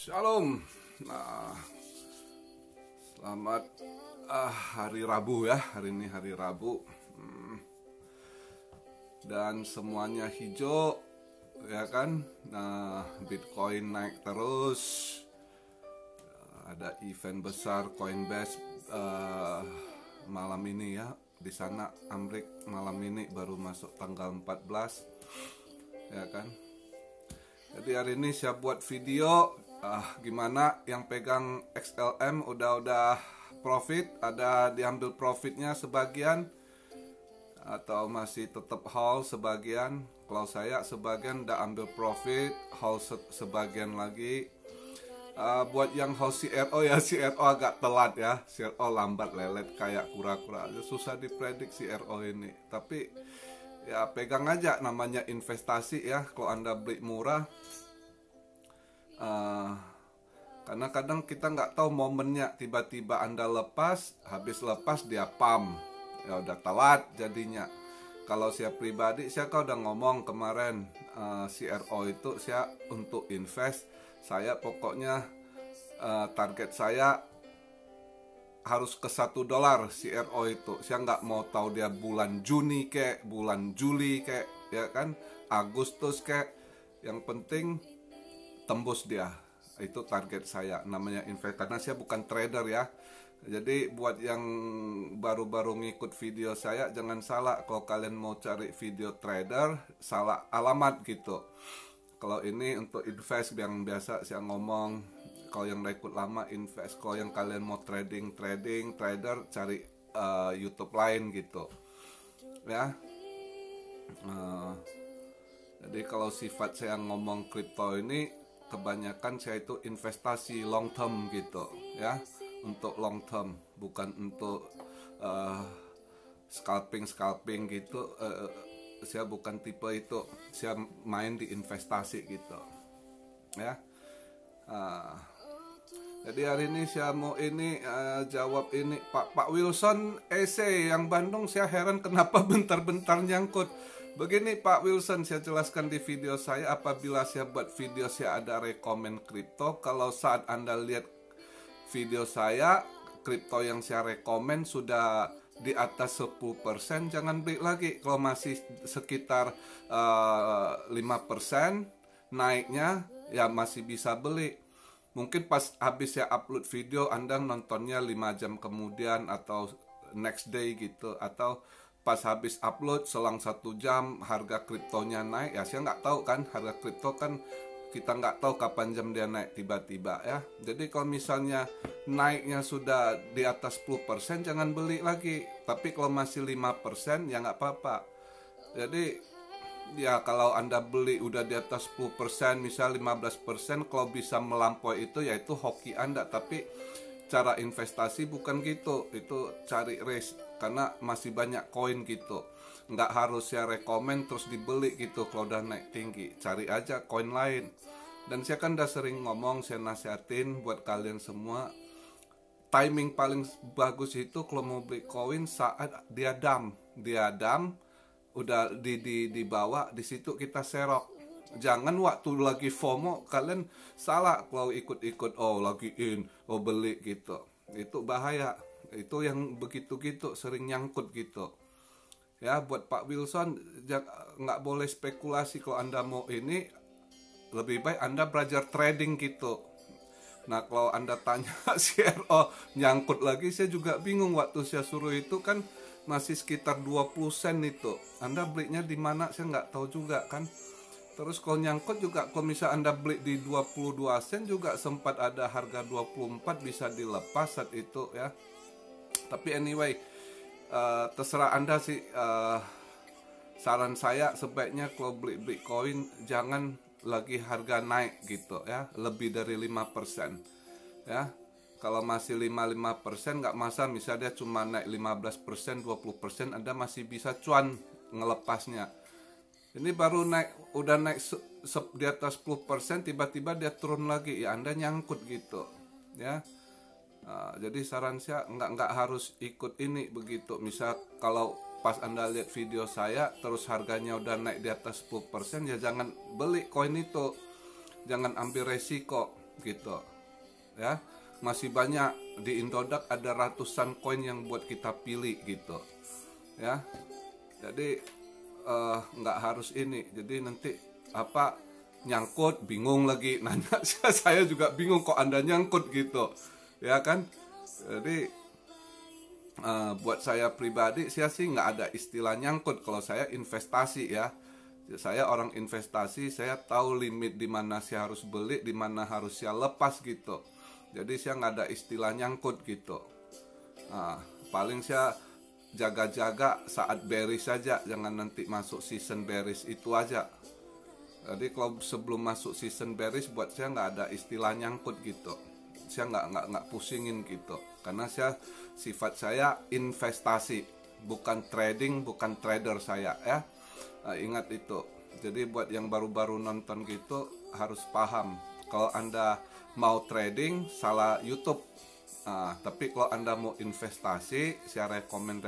Shalom. Nah, selamat hari Rabu ya. Hari ini hari Rabu. Dan semuanya hijau ya kan. Nah, Bitcoin naik terus. Ada event besar Coinbase malam ini ya. Di sana Amrik malam ini baru masuk tanggal 14 ya kan. Jadi hari ini saya buat video gimana yang pegang XLM udah profit, ada diambil profitnya sebagian atau masih tetap hold sebagian. Kalau saya sebagian udah ambil profit, hold sebagian lagi. Buat yang hold CRO ya, CRO agak telat ya, CRO lambat lelet kayak kura-kura, susah diprediksi CRO ini. Tapi ya pegang aja, namanya investasi ya. Kalau Anda beli murah, karena kadang kita nggak tahu momennya, tiba-tiba Anda lepas, habis lepas dia pump, ya udah telat jadinya. Kalau saya pribadi, saya udah ngomong kemarin, CRO itu saya untuk invest, saya pokoknya target saya harus ke $1 CRO itu. Saya nggak mau tahu dia bulan Juni kek, bulan Juli kek, ya kan, Agustus kek. Yang penting tembus dia. Itu target saya, namanya invest. Karena saya bukan trader ya. Jadi buat yang baru-baru ngikut video saya, jangan salah. Kalau kalian mau cari video trader, salah alamat gitu. Kalau ini untuk invest yang biasa saya ngomong. Kalau yang udah ikut lama invest. Kalau yang kalian mau trader, cari YouTube lain gitu ya. Jadi kalau sifat saya ngomong kripto ini, kebanyakan saya itu investasi long term gitu ya, untuk long term, bukan untuk scalping gitu. Saya bukan tipe itu, saya main di investasi gitu ya. Jadi hari ini saya mau jawab ini Pak Wilson EC yang Bandung. Saya heran kenapa bentar-bentar nyangkut. Begini Pak Wilson, saya jelaskan di video saya. Apabila saya buat video, saya ada rekomen kripto. Kalau saat Anda lihat video saya, kripto yang saya rekomen sudah di atas 10%, jangan beli lagi. Kalau masih sekitar 5% naiknya, ya masih bisa beli. Mungkin pas habis saya upload video, Anda nontonnya 5 jam kemudian atau next day gitu, atau pas habis upload selang 1 jam harga kriptonya naik. Ya saya nggak tahu kan, harga kripto kan kita nggak tahu kapan jam dia naik tiba-tiba ya. Jadi kalau misalnya naiknya sudah di atas 10%, jangan beli lagi. Tapi kalau masih 5% ya nggak apa-apa. Jadi ya kalau Anda beli udah di atas 10%, misal 15%, kalau bisa melampaui itu ya itu hoki Anda. Tapi cara investasi bukan gitu, itu cari risk. Karena masih banyak koin gitu, nggak harus saya rekomen terus dibeli gitu. Kalau udah naik tinggi, cari aja koin lain. Dan saya kan udah sering ngomong, saya nasihatin buat kalian semua, timing paling bagus itu kalau mau beli koin saat dia dump udah dibawa, di situ kita serok. Jangan waktu lagi FOMO kalian salah kalau ikut-ikut, lagi beli gitu. Itu bahaya. Itu yang begitu-gitu sering nyangkut gitu ya. Buat Pak Wilson, nggak boleh spekulasi. Kalau Anda mau ini, lebih baik Anda belajar trading gitu. Nah kalau Anda tanya CRO nyangkut lagi, saya juga bingung. Waktu saya suruh itu kan masih sekitar 20 sen itu. Anda belinya di mana saya nggak tahu juga kan. Terus kalau nyangkut juga, kalau misal Anda beli di 22 sen juga sempat ada harga 24, bisa dilepas saat itu ya. Tapi anyway, terserah Anda sih. Saran saya sebaiknya kalau beli Bitcoin jangan lagi harga naik gitu ya, lebih dari 5% ya. Kalau masih 5% nggak masalah. Misalnya dia cuma naik 15%, 20%, Anda masih bisa cuan ngelepasnya. Ini baru naik, udah naik di atas 10%, tiba-tiba dia turun lagi, ya Anda nyangkut gitu ya. Jadi saran saya nggak harus ikut ini begitu. Misal kalau pas Anda lihat video saya terus harganya udah naik di atas 10%, ya jangan beli koin itu, jangan ambil resiko gitu ya. Masih banyak di Indodax, ada ratusan koin yang buat kita pilih gitu ya. Jadi nggak harus ini. Jadi nanti apa nyangkut bingung lagi nanya. Saya juga bingung kok Anda nyangkut gitu ya kan. Jadi buat saya pribadi, saya sih nggak ada istilah nyangkut. Kalau saya investasi ya, saya orang investasi, saya tahu limit di mana saya harus beli, di mana harus saya lepas gitu. Jadi saya nggak ada istilah nyangkut gitu. Paling saya jaga-jaga saat bearish saja, jangan nanti masuk season bearish, itu aja. Jadi kalau sebelum masuk season bearish, buat saya nggak ada istilah nyangkut gitu. Saya nggak pusingin gitu, karena sifat saya investasi, bukan trading, bukan trader saya ya. Ingat itu. Jadi buat yang baru-baru nonton gitu harus paham, kalau Anda mau trading salah YouTube. Tapi kalau Anda mau investasi, saya rekomen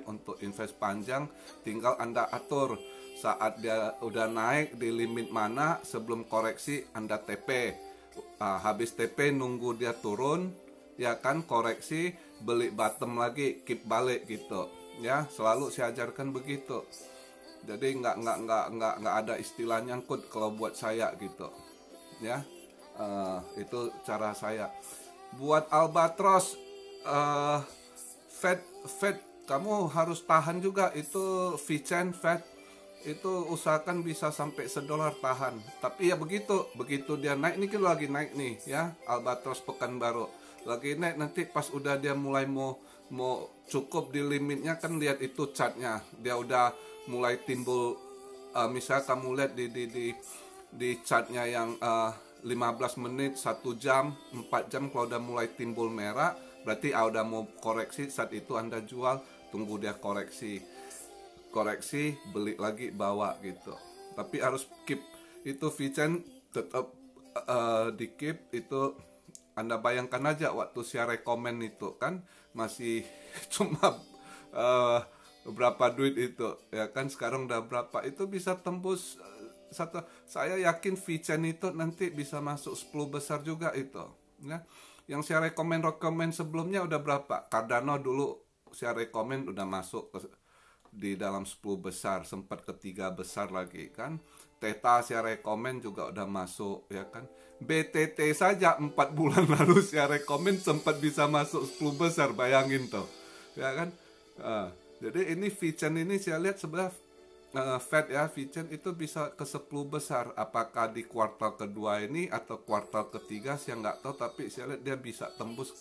untuk invest panjang. Tinggal Anda atur saat dia udah naik di limit mana, sebelum koreksi Anda TP. Habis TP nunggu dia turun, ya kan, koreksi, beli bottom lagi, keep balik gitu. Ya, selalu saya ajarkan begitu. Jadi nggak ada istilah nyangkut kalau buat saya gitu. Ya, itu cara saya. Buat albatros, Fed kamu harus tahan juga. Itu VCN Fed itu usahakan bisa sampai $1 tahan. Tapi ya begitu dia naik, ini kan lagi naik nih ya, albatros Pekanbaru lagi naik. Nanti pas udah dia mulai mau cukup di limitnya, kan lihat itu chartnya, dia udah mulai timbul. Misal kamu lihat di chartnya yang 15 menit, 1 jam, 4 jam, kalau udah mulai timbul merah, berarti udah mau koreksi. Saat itu Anda jual, tunggu dia koreksi, beli lagi, bawa gitu. Tapi harus keep itu VCN tetap di keep itu. Anda bayangkan aja waktu saya rekomen itu kan masih cuma berapa duit itu ya kan, sekarang udah berapa, itu bisa tembus saya yakin VCN itu nanti bisa masuk 10 besar juga itu ya. Yang saya rekomen sebelumnya udah berapa, Cardano dulu saya rekomen udah masuk di dalam 10 besar, sempat ke 3 besar lagi kan. Theta saya rekomen juga udah masuk ya kan. BTT saja 4 bulan lalu saya rekomen sempat bisa masuk 10 besar, bayangin tuh ya kan. Jadi ini VCN ini saya lihat sebelah Fed ya, VCN itu bisa ke 10 besar. Apakah di kuartal kedua ini atau kuartal ketiga, saya nggak tahu. Tapi saya lihat dia bisa tembus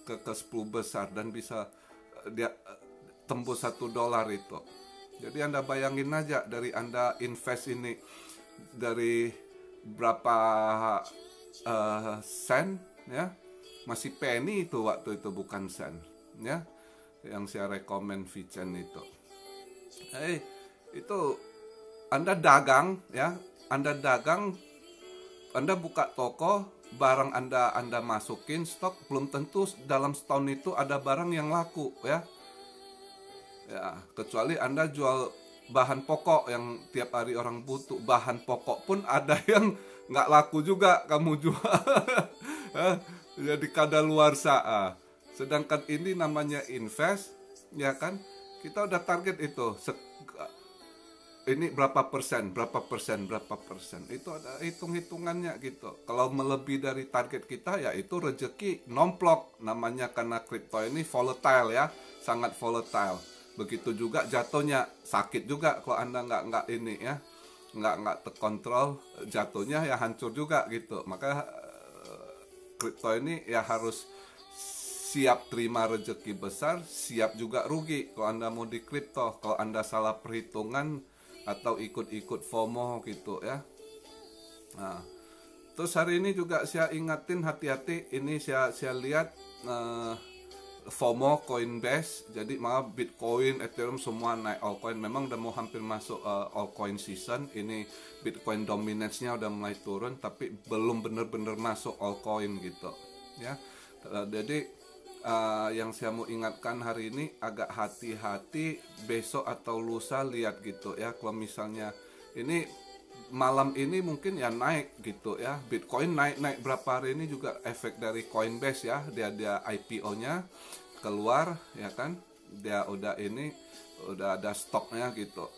ke 10 besar, dan bisa dia tembus $1 itu. Jadi Anda bayangin aja, dari Anda invest ini dari berapa sen ya, masih penny itu waktu itu, bukan sen ya, yang saya rekomen VCN itu. Itu Anda dagang ya, Anda buka toko, barang Anda masukin stok, belum tentu dalam setahun itu ada barang yang laku ya. Ya, kecuali Anda jual bahan pokok yang tiap hari orang butuh. Bahan pokok pun ada yang nggak laku juga kamu jual. Jadi kadaluarsa. Sedangkan ini namanya invest ya kan, kita udah target itu. Ini berapa persen, itu ada hitung-hitungannya gitu. Kalau melebihi dari target kita, ya itu rezeki nomplok namanya, karena kripto ini volatile ya, sangat volatile. Begitu juga jatuhnya, sakit juga kalau Anda nggak ini ya, nggak terkontrol, jatuhnya ya hancur juga gitu. Maka kripto ini ya harus siap terima rezeki besar, siap juga rugi kalau Anda mau di kripto. Kalau Anda salah perhitungan atau ikut-ikut FOMO gitu ya. Nah, terus hari ini juga saya ingatin, hati-hati. Ini saya lihat FOMO Coinbase. Jadi malah Bitcoin, Ethereum semua naik, altcoin memang udah mau hampir masuk altcoin season. Ini Bitcoin dominance-nya udah mulai turun, tapi belum bener-bener masuk altcoin gitu ya. Jadi yang saya mau ingatkan hari ini, agak hati-hati besok atau lusa, lihat gitu ya. Kalau misalnya ini malam ini mungkin ya naik gitu ya. Bitcoin naik berapa hari ini juga efek dari Coinbase ya. Dia IPO-nya keluar ya kan. Dia udah ada stoknya gitu.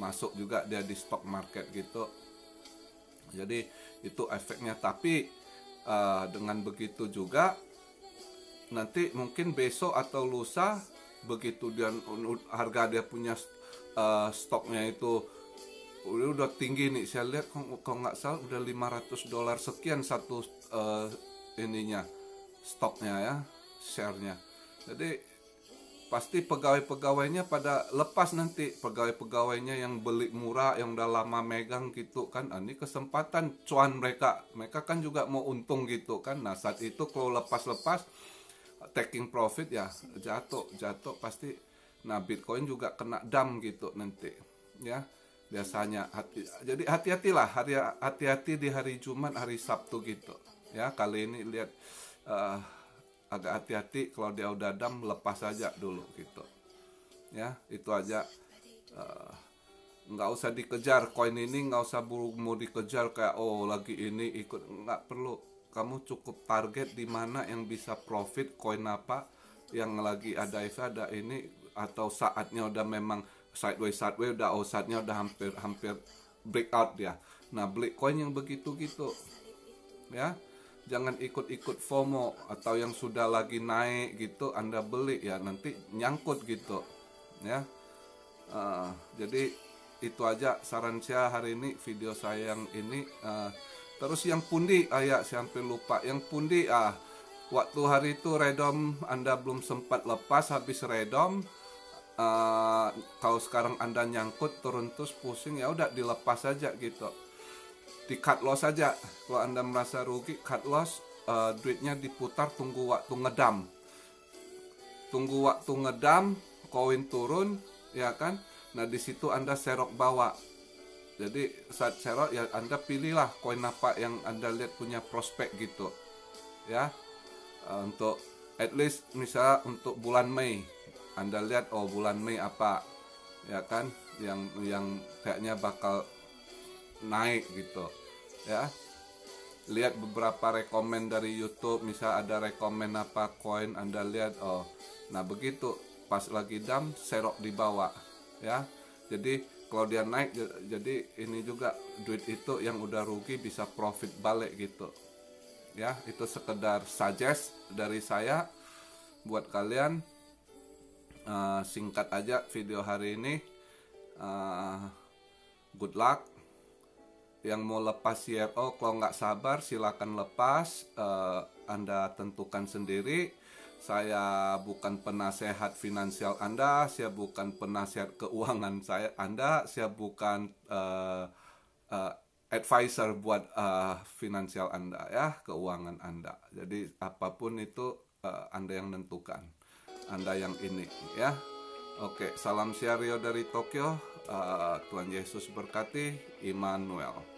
Masuk juga dia di stock market gitu. Jadi itu efeknya. Tapi dengan begitu juga nanti mungkin besok atau lusa begitu dia harga dia punya stoknya itu udah tinggi nih, saya lihat kalau nggak salah udah $500 sekian satu ininya stoknya ya, share-nya. Jadi pasti pegawai-pegawainya pada lepas nanti, pegawai-pegawainya yang beli murah yang udah lama megang gitu kan. Ini kesempatan cuan mereka kan juga mau untung gitu kan. Nah saat itu kalau lepas taking profit ya jatuh pasti. Nah Bitcoin juga kena dump gitu nanti ya biasanya. Jadi hati-hatilah, hati-hati di hari Jumat, hari Sabtu gitu ya. Kali ini lihat agak hati-hati, kalau dia udah dump lepas aja dulu gitu ya. Itu aja, nggak usah dikejar koin ini, nggak usah mau dikejar kayak lagi ini ikut, nggak perlu. Kamu cukup target di mana yang bisa profit, koin apa yang lagi ada ini, atau saatnya udah memang sideways udah saatnya udah hampir breakout dia. Nah beli koin yang begitu gitu ya, jangan ikut-ikut FOMO atau yang sudah lagi naik gitu Anda beli ya, nanti nyangkut gitu ya. Jadi itu aja saran saya hari ini, video saya yang ini. Terus yang pundi, saya sampai lupa. Yang pundi, waktu hari itu redom Anda belum sempat lepas, habis redom, kalau sekarang Anda nyangkut turun terus pusing, ya udah dilepas aja gitu. Di cut loss aja. Kalau Anda merasa rugi, cut loss, duitnya diputar, tunggu waktu ngedam. Tunggu waktu ngedam, koin turun, ya kan? Nah di situ Anda serok bawa. Jadi saat serok ya Anda pilihlah koin apa yang Anda lihat punya prospek gitu ya. Untuk at least misalnya untuk bulan Mei Anda lihat bulan Mei apa ya kan yang kayaknya bakal naik gitu ya. Lihat beberapa rekomen dari YouTube, misal ada rekomen apa koin, Anda lihat nah begitu pas lagi dump serok di bawah ya. Jadi kalau dia naik, jadi ini juga duit itu yang udah rugi bisa profit balik gitu ya. Itu sekedar suggest dari saya buat kalian. Singkat aja video hari ini. Good luck. Yang mau lepas CRO, kalau nggak sabar silakan lepas. Anda tentukan sendiri. Saya bukan penasehat finansial Anda, saya bukan penasehat keuangan Anda, saya bukan advisor buat finansial Anda ya, keuangan Anda. Jadi apapun itu Anda yang menentukan, Anda yang ini ya. Oke, salam Rio dari Tokyo. Tuhan Yesus berkati. Immanuel.